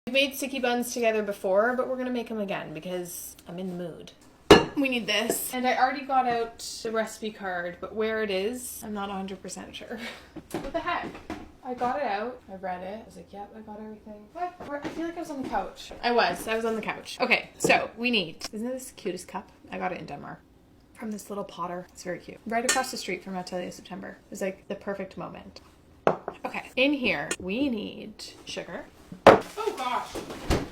We've made sticky buns together before, but we're gonna make them again because I'm in the mood. We need this. And I already got out the recipe card, but where it is, I'm not 100% sure. What the heck? I got it out. I read it. I was like, yep, I got everything. What? I feel like I was on the couch. I was on the couch. Okay, so we need, isn't this the cutest cup? I got it in Denmark. From this little potter. It's very cute. Right across the street from Atelier September. It was like the perfect moment. Okay, in here we need sugar. Oh gosh.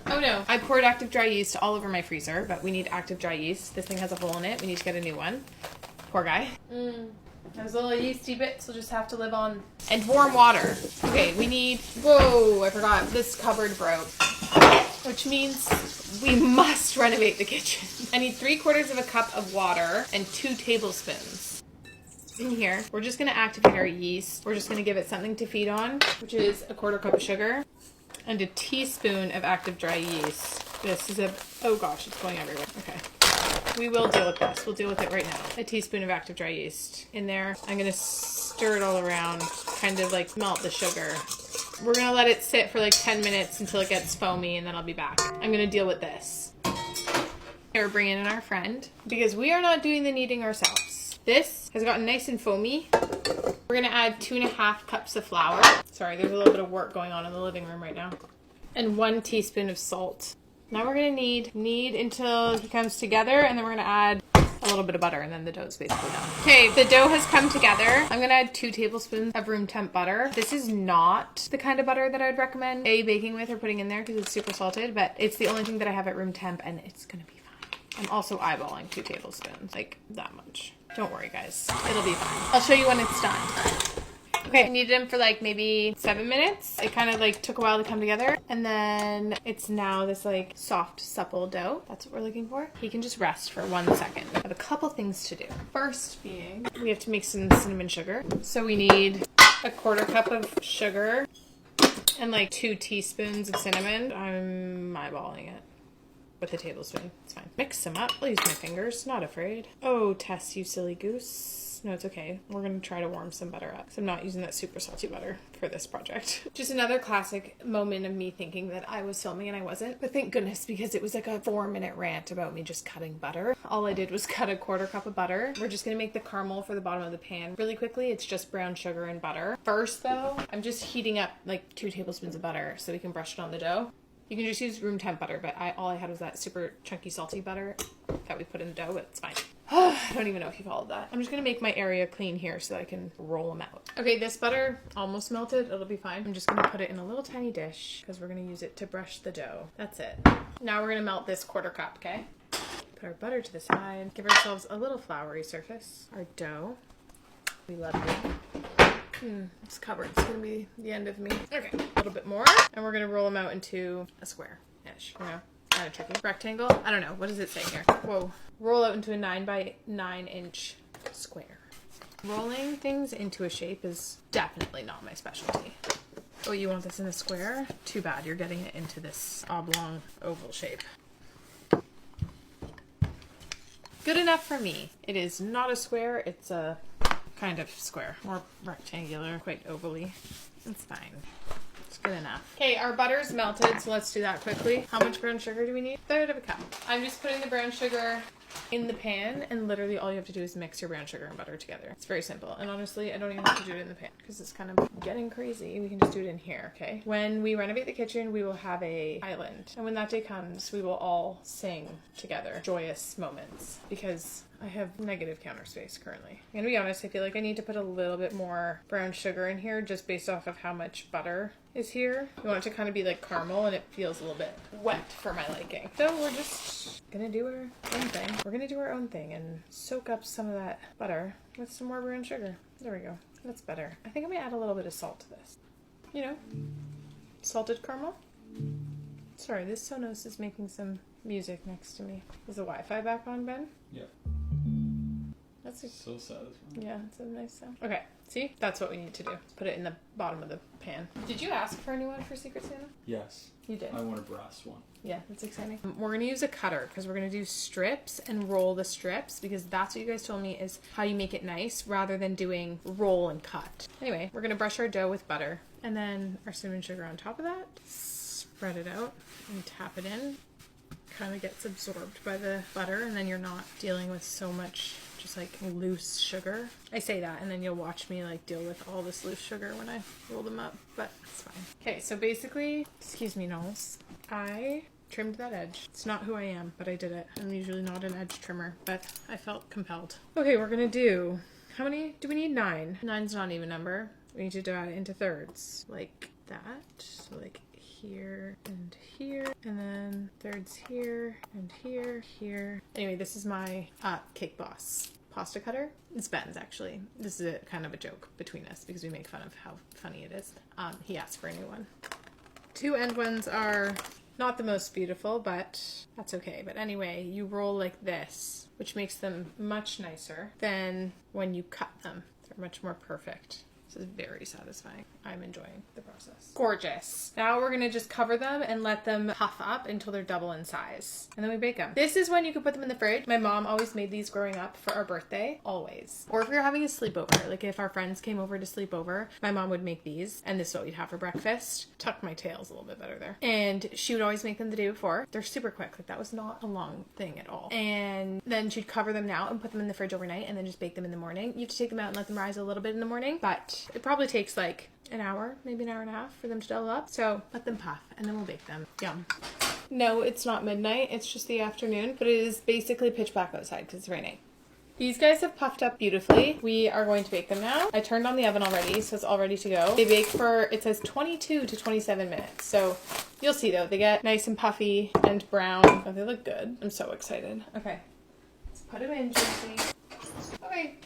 Oh no, I poured active dry yeast all over my freezer, but we need active dry yeast. This thing has a hole in it. We need to get a new one. Poor guy. Those little yeasty bits will just have to live on. And warm water. Okay, we need, whoa, I forgot. This cupboard broke. Which means we must renovate the kitchen. I need 3/4 of a cup of water and 2 tablespoons. In here, we're just gonna activate our yeast. We're just gonna give it something to feed on, which is a 1/4 cup of sugar and a teaspoon of active dry yeast. This is oh gosh, it's going everywhere. Okay. We will deal with this. We'll deal with it right now. A teaspoon of active dry yeast in there. I'm gonna stir it all around, kind of like melt the sugar. We're gonna let it sit for like 10 minutes until it gets foamy, and then I'll be back. I'm gonna deal with this. Here, we're bringing in our friend because we are not doing the kneading ourselves. This has gotten nice and foamy. We're gonna add 2.5 cups of flour. Sorry, there's a little bit of work going on in the living room right now. And 1 teaspoon of salt. Now we're gonna knead until he comes together, and then we're gonna add a little bit of butter, and then the dough's basically done. Okay, the dough has come together. I'm gonna add 2 tablespoons of room temp butter. This is not the kind of butter that I'd recommend baking with or putting in there because it's super salted, but it's the only thing that I have at room temp, and it's gonna be fine. I'm also eyeballing 2 tablespoons, like that much. Don't worry, guys. It'll be fine. I'll show you when it's done. Okay, I kneaded them for like maybe 7 minutes. It kind of like took a while to come together. And then it's now this like soft, supple dough. That's what we're looking for. He can just rest for 1 second. I have a couple things to do. First being, we have to make some cinnamon sugar. So we need a 1/4 cup of sugar and like 2 teaspoons of cinnamon. I'm eyeballing it with a tablespoon. It's fine. Mix them up. I'll use my fingers. Not afraid. Oh, Tess, you silly goose. No, it's okay. We're going to try to warm some butter up. So I'm not using that super salty butter for this project. Just another classic moment of me thinking that I was filming and I wasn't. But thank goodness, because it was like a 4-minute rant about me just cutting butter. All I did was cut a 1/4 cup of butter. We're just going to make the caramel for the bottom of the pan really quickly. It's just brown sugar and butter. First though, I'm just heating up like 2 tablespoons of butter so we can brush it on the dough. You can just use room temp butter, but all I had was that super chunky salty butter that we put in the dough, but it's fine. I don't even know if you followed that. I'm just gonna make my area clean here so that I can roll them out. Okay, this butter almost melted. It'll be fine. I'm just gonna put it in a little tiny dish because we're gonna use it to brush the dough. That's it. Now we're gonna melt this 1/4 cup, okay? Put our butter to the side. Give ourselves a little floury surface. Our dough. We love it. This cupboard's gonna be the end of me. Okay, a little bit more. And we're gonna roll them out into a square-ish, you know? Kind of tricky. Rectangle? I don't know. What does it say here? Whoa. Roll out into a 9 by 9 inch square. Rolling things into a shape is definitely not my specialty. Oh, you want this in a square? Too bad. You're getting it into this oblong oval shape. Good enough for me. It is not a square. It's a kind of square. More rectangular, quite ovally. It's fine. It's good enough. Okay, our butter's melted, so let's do that quickly. How much brown sugar do we need? 1/3 cup. I'm just putting the brown sugar in the pan, and literally all you have to do is mix your brown sugar and butter together. It's very simple, and honestly, I don't even have to do it in the pan because it's kind of getting crazy. We can just do it in here, okay? When we renovate the kitchen, we will have a island, and when that day comes, we will all sing together joyous moments because I have negative counter space currently. I'm gonna be honest, I feel like I need to put a little bit more brown sugar in here just based off of how much butter is here. We want it to kind of be like caramel, and it feels a little bit wet for my liking. So we're just gonna do our own thing. We're gonna do our own thing and soak up some of that butter with some more brown sugar. There we go. That's better. I think I might add a little bit of salt to this. You know, salted caramel. Sorry, this Sonos is making some music next to me. Is the Wi-Fi back on, Ben? Yeah. That's so satisfying. Yeah, it's a nice sound. Okay, see? That's what we need to do. Put it in the bottom of the pan. Did you ask for a new one for Secret Santa? Yes. You did? I want a brass one. Yeah, that's exciting. We're going to use a cutter because we're going to do strips and roll the strips because that's what you guys told me is how you make it nice rather than doing roll and cut. Anyway, we're going to brush our dough with butter and then our cinnamon sugar on top of that. spread it out and tap it in. Kind of gets absorbed by the butter, and then you're not dealing with so much just like loose sugar. I say that and then you'll watch me like deal with all this loose sugar when I roll them up, but it's fine. Okay, so basically, excuse me, Knowles, I trimmed that edge. It's not who I am, but I did it. I'm usually not an edge trimmer, but I felt compelled. Okay, we're gonna do, how many do we need? 9. 9's not an even number. We need to divide it into thirds like that. So like here and here, and then thirds here and here, here. Anyway, this is my Cake Boss pasta cutter. It's Ben's, actually. This is kind of a joke between us because we make fun of how funny it is. He asked for a new one. 2 end ones are not the most beautiful, but that's okay. But anyway, you roll like this, which makes them much nicer than when you cut them. They're much more perfect. This is very satisfying. I'm enjoying the process. Gorgeous. Now we're gonna just cover them and let them puff up until they're double in size. And then we bake them. This is when you can put them in the fridge. My mom always made these growing up for our birthday, always. Or if we were having a sleepover, like if our friends came over to sleep over, my mom would make these and this is what we'd have for breakfast. Tuck my tails a little bit better there. And she would always make them the day before. They're super quick. Like that was not a long thing at all. And then she'd cover them now and put them in the fridge overnight and then just bake them in the morning. You have to take them out and let them rise a little bit in the morning, but it probably takes like an hour, maybe an hour and a half for them to double up. So let them puff and then we'll bake them. Yum. No, it's not midnight. It's just the afternoon, but it is basically pitch black outside because it's raining. These guys have puffed up beautifully. We are going to bake them now. I turned on the oven already, so it's all ready to go. They bake for, it says 22 to 27 minutes. So you'll see though, they get nice and puffy and brown. Oh, they look good. I'm so excited. Okay, let's put them in, Josie. Okay.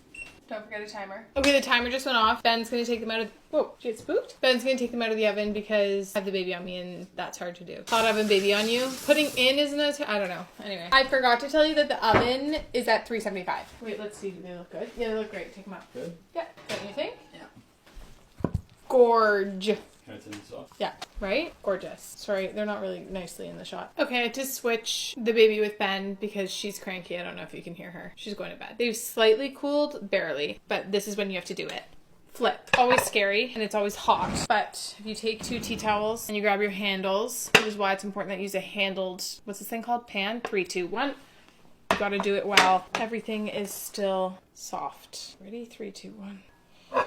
Don't forget a timer. Okay, the timer just went off. Ben's gonna take them out of, whoa, she get spooked? Ben's gonna take them out of the oven because I have the baby on me and that's hard to do. Hot oven baby on you. Putting in isn't I don't know. Anyway, I forgot to tell you that the oven is at 375. Wait, let's see, do they look good? Yeah, they look great. Take them out. Good? Yeah, don't you think? Yeah. Gorge. Can I turn this off? Yeah, right? Gorgeous. Sorry, they're not really nicely in the shot. Okay, I had to switch the baby with Ben because she's cranky. I don't know if you can hear her. She's going to bed. They've slightly cooled, barely, but this is when you have to do it. Flip. Always scary and it's always hot. But if you take 2 tea towels and you grab your handles, which is why it's important that you use a handled, what's this thing called? Pan? 3, 2, 1. You gotta do it while everything is still soft. Ready? 3, 2, 1.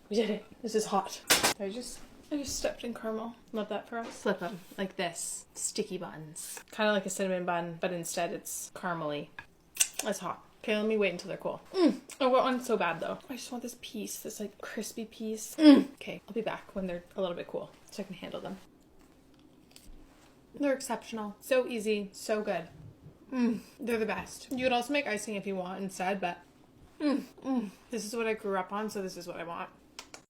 We did it. This is hot. I just stepped in caramel. Love that for us. Flip them like this. Sticky buns. Kind of like a cinnamon bun, but instead it's caramely. That's hot. Okay, let me wait until they're cool. I want one so bad though. I just want this piece, this like crispy piece. Okay, I'll be back when they're a little bit cool so I can handle them. They're exceptional. So easy, so good. They're the best. You could also make icing if you want instead, but this is what I grew up on, so this is what I want.